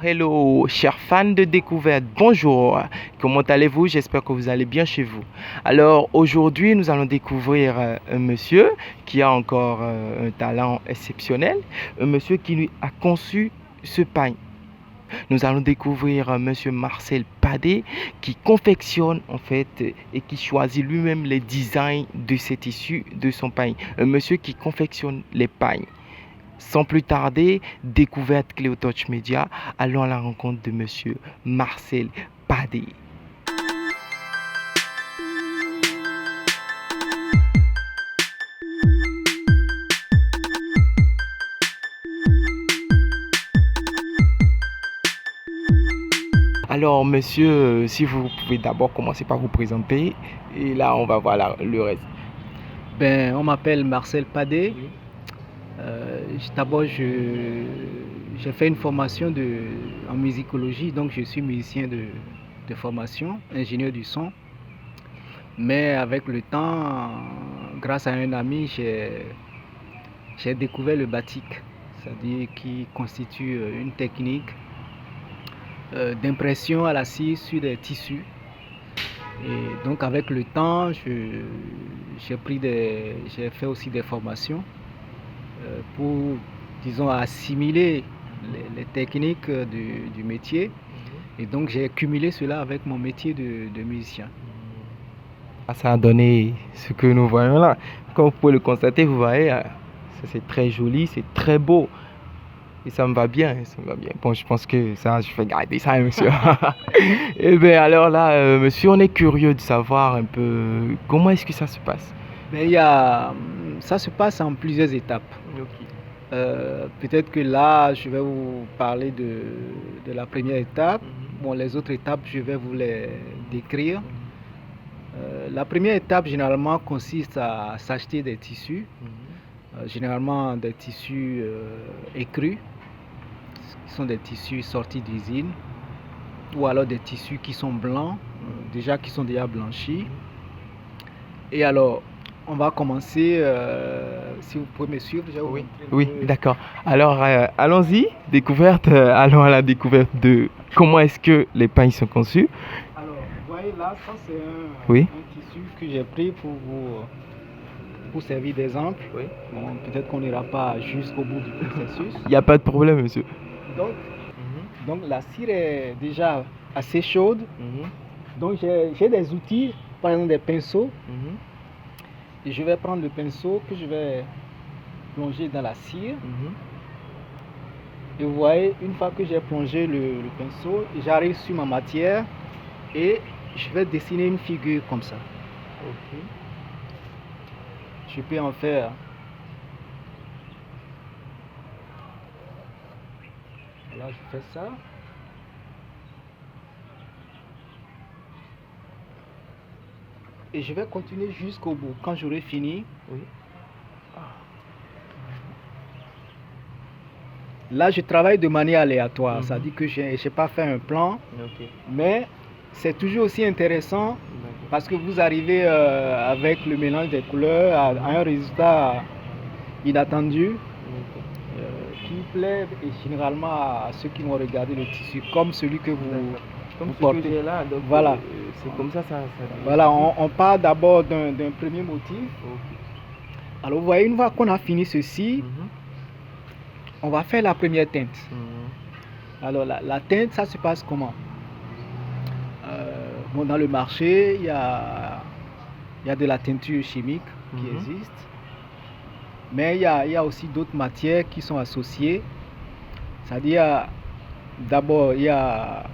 hello, chers fans de découverte, bonjour. Comment allez-vous? J'espère que vous allez bien chez vous. Alors aujourd'hui, nous allons découvrir un monsieur qui a encore un talent exceptionnel, un monsieur qui lui a conçu ce pain. Nous allons découvrir monsieur Marcel Padé qui confectionne en fait et qui choisit lui-même les designs de ces tissus de son pain. Un monsieur qui confectionne les pains. Sans plus tarder, découverte Cléo Touch Media, allons à la rencontre de monsieur Marcel Padé. Alors monsieur, si vous pouvez d'abord commencer par vous présenter et là on va voir le reste. On m'appelle Marcel Padé. D'abord, j'ai fait une formation en musicologie, donc je suis musicien de formation, ingénieur du son. Mais avec le temps, grâce à un ami, j'ai découvert le batik, c'est-à-dire qui constitue une technique d'impression à la scie sur des tissus. Et donc avec le temps, j'ai fait aussi des formations pour, disons, assimiler les techniques du métier. Et donc j'ai cumulé cela avec mon métier de musicien. Ça a donné ce que nous voyons là. Comme vous pouvez le constater, vous voyez, c'est très joli, c'est très beau. Et ça me va bien, ça me va bien. Bon, je pense que ça, je vais garder ça, monsieur. Et bien alors là, monsieur, on est curieux de savoir un peu comment est-ce que ça se passe. Ça se passe en plusieurs étapes. Okay. Peut-être que là, je vais vous parler de la première étape. Bon, les autres étapes, je vais vous les décrire. La première étape, généralement, consiste à s'acheter des tissus. Généralement des tissus écrus, qui sont des tissus sortis d'usine, ou alors des tissus qui sont blancs, qui sont déjà blanchis. Et alors, on va commencer, si vous pouvez me suivre. Oui, d'accord. Alors, allons-y, découverte, allons à la découverte de comment est-ce que les pains sont conçus. Alors, vous voyez là, ça c'est un tissu que j'ai pris pour vous servir d'exemple. Oui. Bon, peut-être qu'on n'ira pas jusqu'au bout du processus. Il n'y a pas de problème, monsieur. Donc la cire est déjà assez chaude. Donc j'ai des outils, par exemple des pinceaux. Et je vais prendre le pinceau que je vais plonger dans la cire. Et vous voyez, une fois que j'ai plongé le pinceau, j'arrive sur ma matière et je vais dessiner une figure comme ça. Okay. Je peux en faire là, je fais ça. Et je vais continuer jusqu'au bout. Quand j'aurai fini, là je travaille de manière aléatoire. Ça dit que je n'ai pas fait un plan, mais c'est toujours aussi intéressant parce que vous arrivez avec le mélange des couleurs à un résultat inattendu qui plaît généralement à ceux qui vont regarder le tissu, comme celui que vous portez. Que là, donc voilà. C'est comme ça. Voilà, on part d'abord d'un premier motif. Alors vous voyez, une fois qu'on a fini ceci, on va faire la première teinte. Alors la teinte, ça se passe comment? Dans le marché, il y a de la teinture chimique qui existe, mais il y a aussi d'autres matières qui sont associées. C'est-à-dire, d'abord, il y a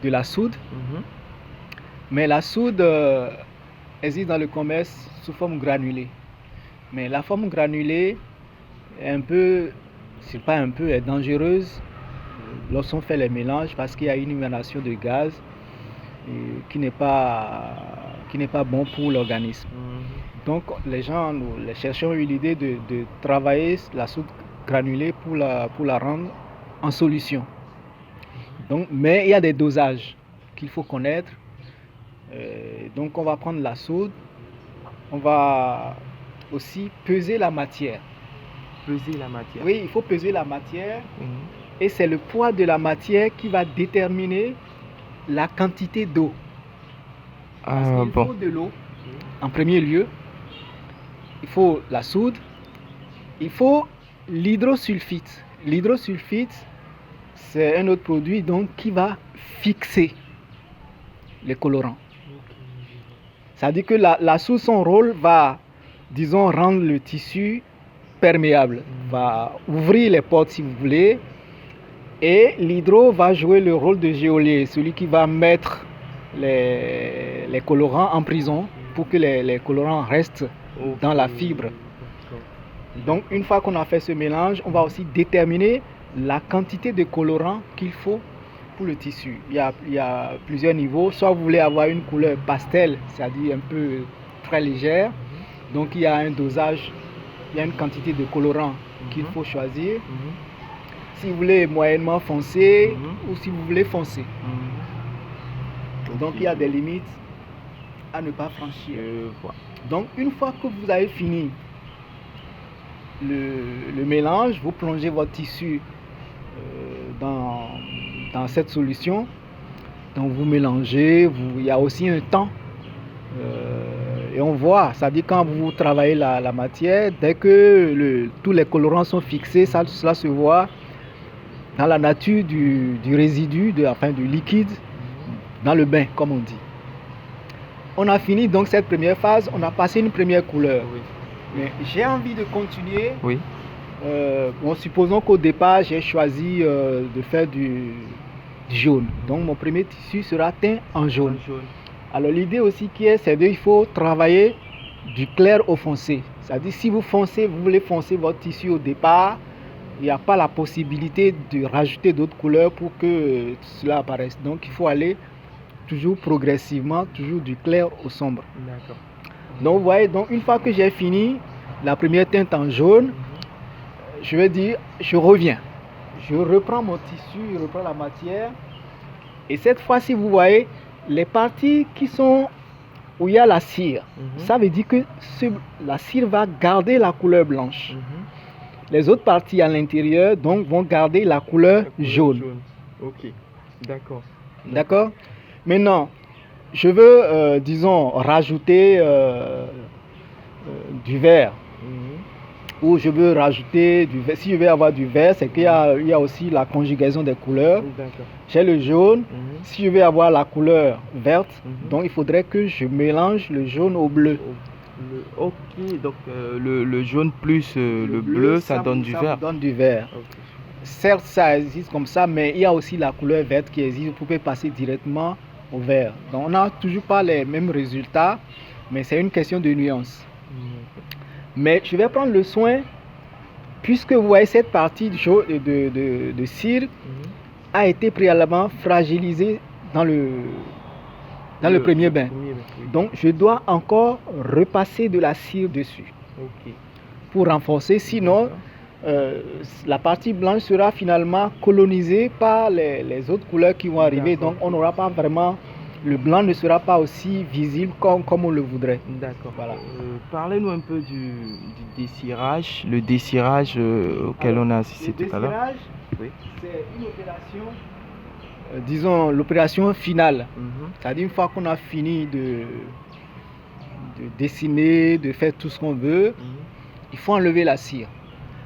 de la soude, mais la soude existe dans le commerce sous forme granulée. Mais la forme granulée est est dangereuse lorsqu'on fait les mélanges parce qu'il y a une émanation de gaz qui n'est pas bon pour l'organisme. Donc les chercheurs ont eu l'idée de travailler la soude granulée pour la rendre en solution. Donc, mais il y a des dosages qu'il faut connaître. Donc on va prendre la soude, on va aussi peser la matière. Peser la matière. Oui, il faut peser la matière et c'est le poids de la matière qui va déterminer la quantité d'eau. Parce qu'il faut de l'eau en premier lieu, il faut la soude, il faut l'hydrosulfite. L'hydrosulfite, c'est un autre produit donc qui va fixer les colorants. C'est-à-dire que la soude, son rôle va, disons, rendre le tissu perméable, va ouvrir les portes si vous voulez, et l'hydro va jouer le rôle de geôlier, celui qui va mettre les colorants en prison pour que les colorants restent dans la fibre. Donc une fois qu'on a fait ce mélange, on va aussi déterminer la quantité de colorant qu'il faut pour le tissu. Il y a plusieurs niveaux. Soit vous voulez avoir une couleur pastel, c'est-à-dire un peu très légère. Donc il y a un dosage, il y a une quantité de colorant qu'il faut choisir. Si vous voulez moyennement foncé ou si vous voulez foncé. Donc il y a des limites à ne pas franchir. Donc une fois que vous avez fini le mélange, vous plongez votre tissu dans cette solution. Donc vous mélangez, il y a aussi un temps. Et on voit, c'est-à-dire quand vous travaillez la matière, dès que tous les colorants sont fixés, cela se voit dans la nature du résidu, du liquide, dans le bain, comme on dit. On a fini donc cette première phase, on a passé une première couleur. Mais j'ai envie de continuer. Supposons qu'au départ, j'ai choisi de faire du jaune. Donc mon premier tissu sera teint en jaune. Alors l'idée aussi c'est qu'il faut travailler du clair au foncé. C'est-à-dire si vous voulez foncer votre tissu au départ, il n'y a pas la possibilité de rajouter d'autres couleurs pour que cela apparaisse. Donc il faut aller toujours progressivement, toujours du clair au sombre. D'accord. Donc vous voyez, une fois que j'ai fini la première teinte en jaune, je vais dire, je reviens. Je reprends mon tissu, je reprends la matière. Et cette fois-ci, vous voyez, les parties où il y a la cire, ça veut dire que la cire va garder la couleur blanche. Les autres parties à l'intérieur donc vont garder la couleur jaune. Ok, d'accord. D'accord. Maintenant, je veux, disons, rajouter du vert. Ou je veux rajouter du vert. Si je veux avoir du vert, c'est qu'il y a aussi la conjugaison des couleurs. J'ai le jaune. Si je veux avoir la couleur verte, donc il faudrait que je mélange le jaune au bleu. Ok, donc le jaune plus le bleu, ça donne du vert. Ça donne du vert. Okay. Certes, ça existe comme ça, mais il y a aussi la couleur verte qui existe. Vous pouvez passer directement au vert. Donc on n'a toujours pas les mêmes résultats, mais c'est une question de nuance. Mais je vais prendre le soin, puisque vous voyez cette partie de cire a été préalablement fragilisée dans le premier bain. Donc je dois encore repasser de la cire dessus pour renforcer, sinon la partie blanche sera finalement colonisée par les autres couleurs qui vont arriver. Donc on n'aura pas vraiment, le blanc ne sera pas aussi visible comme on le voudrait. D'accord. Voilà. Parlez-nous un peu du dessirage, le dessirage auquel on a assisté tout à l'heure. Le dessirage, c'est une opération, disons l'opération finale. C'est-à-dire une fois qu'on a fini de dessiner, de faire tout ce qu'on veut, il faut enlever la cire.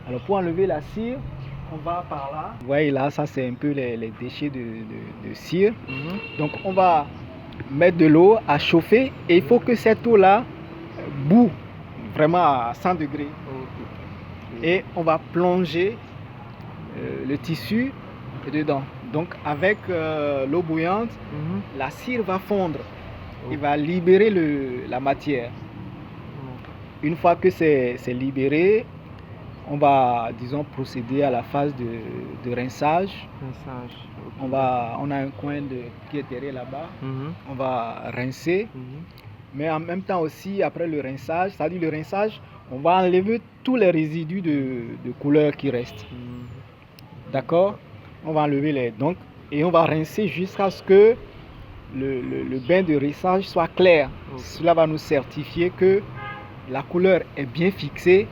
Alors pour enlever la cire, on va par là. Vous voyez là, ça c'est un peu les déchets de cire. Donc on va mettre de l'eau à chauffer et il faut que cette eau-là bout vraiment à 100 degrés. Et on va plonger le tissu dedans. Donc avec l'eau bouillante, la cire va fondre et va libérer la matière. Une fois que c'est libéré, on va, disons, procéder à la phase de rinçage. On a un coin qui est derrière là-bas. On va rincer. Mais en même temps aussi, après le rinçage, c'est-à-dire le rinçage, on va enlever tous les résidus de couleur qui restent. D'accord? On va enlever et on va rincer jusqu'à ce que le bain de rinçage soit clair. Cela va nous certifier que la couleur est bien fixée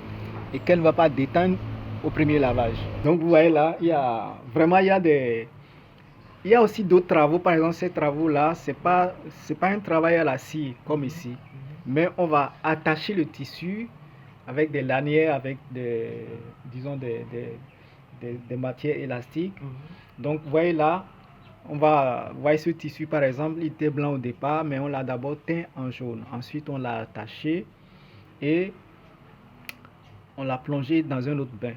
et qu'elle ne va pas déteindre au premier lavage. Donc vous voyez là, il y a aussi d'autres travaux. Par exemple, ces travaux-là, c'est pas un travail à la scie comme ici, mais on va attacher le tissu avec des lanières, avec des matières élastiques. Donc vous voyez là, voyez ce tissu par exemple, il était blanc au départ, mais on l'a d'abord teint en jaune. Ensuite, on l'a attaché et on l'a plongé dans un autre bain.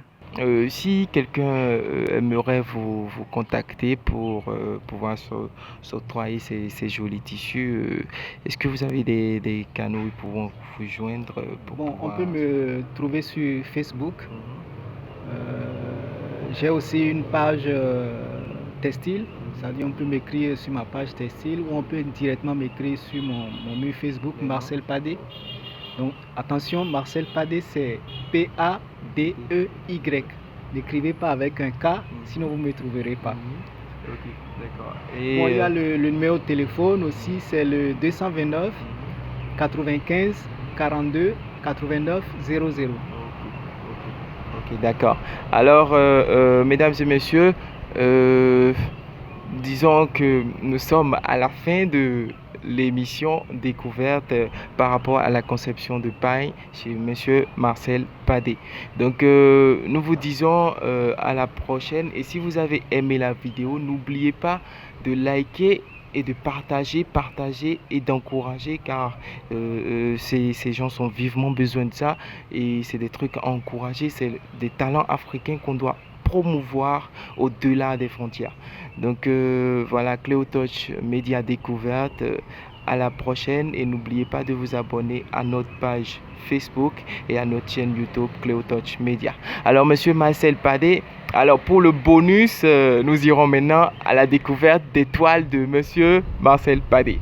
Si quelqu'un aimerait vous contacter pour pouvoir s'octroyer ces jolis tissus, est-ce que vous avez des canaux où ils pourront vous joindre On peut me trouver sur Facebook. J'ai aussi une page textile, c'est-à-dire on peut m'écrire sur ma page textile ou on peut directement m'écrire sur mon mur Facebook, Marcel Padé. Donc attention, Marcel Padé, c'est P-A-D-E-Y. N'écrivez pas avec un K, sinon vous ne me trouverez pas. Ok, d'accord. Il y a le numéro de téléphone aussi, c'est le 229 95 42 89 00. Ok, d'accord. Alors, mesdames et messieurs, disons que nous sommes à la fin de l'émission découverte par rapport à la conception de paille chez monsieur Marcel Padé. Donc nous vous disons à la prochaine, et si vous avez aimé la vidéo, n'oubliez pas de liker et de partager et d'encourager, car ces gens ont vivement besoin de ça et c'est des trucs à encourager, c'est des talents africains qu'on doit promouvoir au-delà des frontières. Donc voilà, Cléotouch Média Découverte. À la prochaine et n'oubliez pas de vous abonner à notre page Facebook et à notre chaîne YouTube Cléotouch Média. Alors monsieur Marcel Padé, alors pour le bonus, nous irons maintenant à la découverte des toiles de monsieur Marcel Padé.